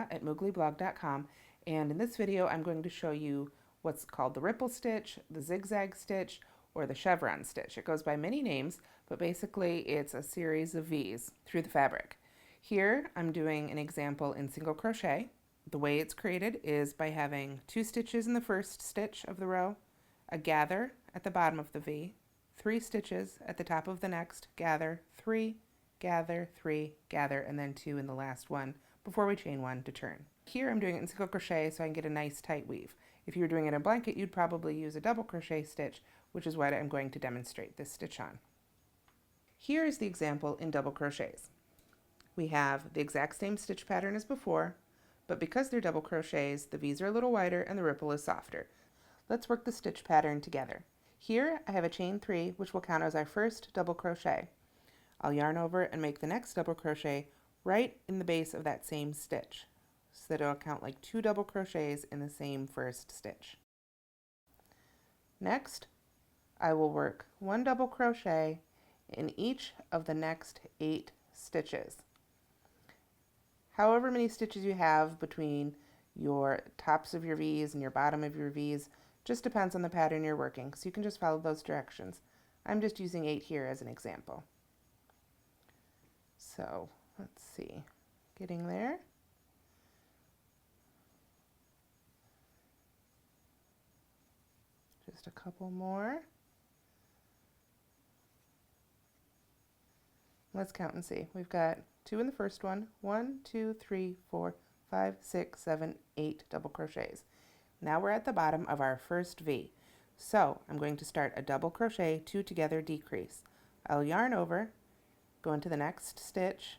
Laura at mooglyblog.com, and in this video I'm going to show you what's called the ripple stitch, the zigzag stitch, or the chevron stitch. It goes by many names, but basically it's a series of V's through the fabric. Here I'm doing an example in single crochet. The way it's created is by having 2 stitches in the first stitch of the row, a gather at the bottom of the V, 3 stitches at the top of the next, gather, 3, gather, 3, gather, and then 2 in the last one before we chain 1 to turn. Here I'm doing it in single crochet so I can get a nice tight weave. If you were doing it in a blanket, you'd probably use a double crochet stitch, which is what I'm going to demonstrate this stitch on. Here is the example in double crochets. We have the exact same stitch pattern as before, but because they're double crochets, the V's are a little wider and the ripple is softer. Let's work the stitch pattern together. Here I have a chain 3, which will count as our first double crochet. I'll yarn over and make the next double crochet right in the base of that same stitch, so that it'll count like 2 double crochets in the same first stitch. Next, I will work 1 double crochet in each of the next 8 stitches. However many stitches you have between your tops of your V's and your bottom of your V's just depends on the pattern you're working, so you can just follow those directions. I'm just using 8 here as an example. So let's see, getting there. Just a couple more. Let's count and see. We've got 2 in the first one, 1, 2, 3, 4, 5, 6, 7, 8 double crochets. Now we're at the bottom of our first V. So I'm going to start a double crochet, 2 together, decrease. I'll yarn over, go into the next stitch,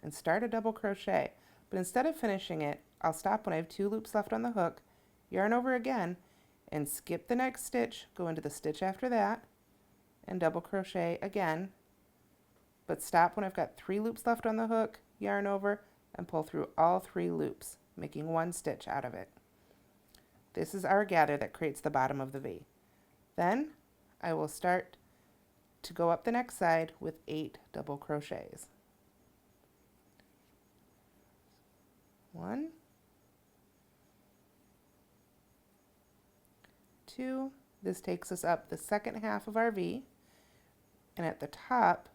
and start a double crochet. But instead of finishing it, I'll stop when I have 2 loops left on the hook, yarn over again, and skip the next stitch, go into the stitch after that, and double crochet again, but stop when I've got 3 loops left on the hook, yarn over, and pull through all 3 loops, making 1 stitch out of it. This is our gather that creates the bottom of the V. Then I will start to go up the next side with 8 double crochets. 1, 2, this takes us up the second half of our V, and at the top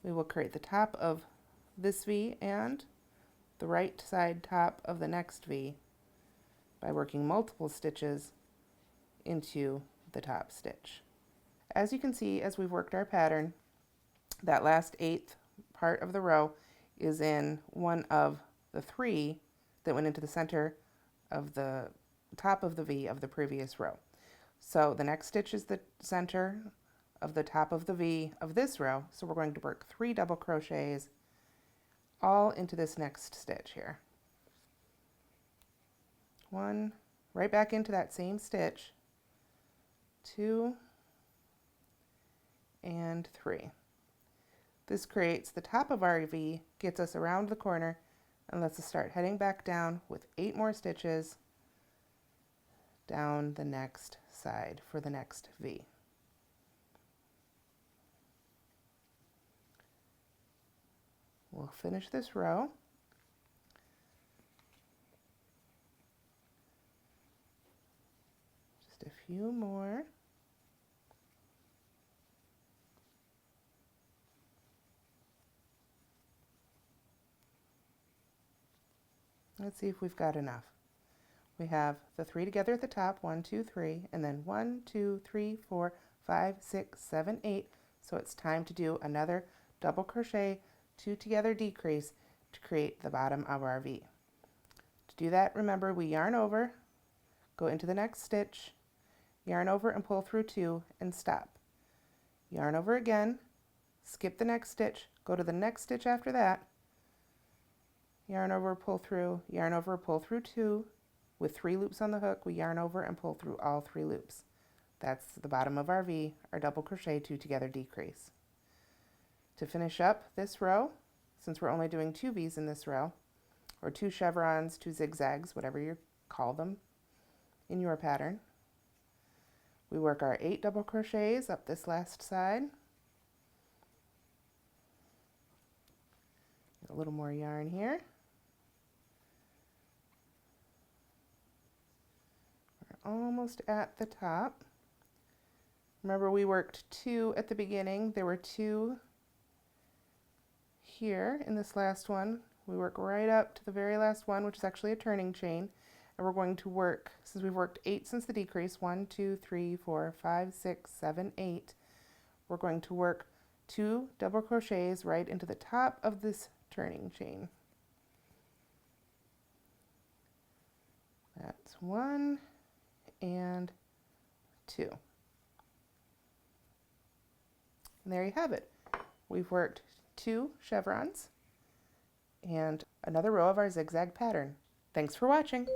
we will create the top of this V and the right side top of the next V by working multiple stitches into the top stitch. As you can see, as we've worked our pattern, that last 8th part of the row is in one of the 3 that went into the center of the top of the V of the previous row. So the next stitch is the center of the top of the V of this row, so we're going to work 3 double crochets all into this next stitch here. 1, right back into that same stitch, 2, and 3. This creates the top of our V, gets us around the corner, and lets us start heading back down with 8 more stitches down the next side for the next V. We'll finish this row. Just a few more. Let's see if we've got enough. We have the 3 together at the top, 1, 2, 3, and then 1, 2, 3, 4, 5, 6, 7, 8. So it's time to do another double crochet, 2 together, decrease to create the bottom of our V. To do that, remember, we yarn over, go into the next stitch, yarn over and pull through 2 and stop. Yarn over again, skip the next stitch, go to the next stitch after that, yarn over, pull through, yarn over, pull through 2. With 3 loops on the hook, we yarn over and pull through all 3 loops. That's the bottom of our V, our double crochet, 2 together, decrease. To finish up this row, since we're only doing 2 V's in this row, or 2 chevrons, 2 zigzags, whatever you call them in your pattern, we work our 8 double crochets up this last side. a little more yarn here. We're almost at the top. Remember, we worked 2 at the beginning. There were 2 here in this last one. We work right up to the very last one, which is actually a turning chain. And we're going to work, since we've worked 8 since the decrease, 1, 2, 3, 4, 5, 6, 7, 8. We're going to work 2 double crochets right into the top of this turning chain. That's 1 and 2. And there you have it. We've worked 2 chevrons and another row of our zigzag pattern. Thanks for watching.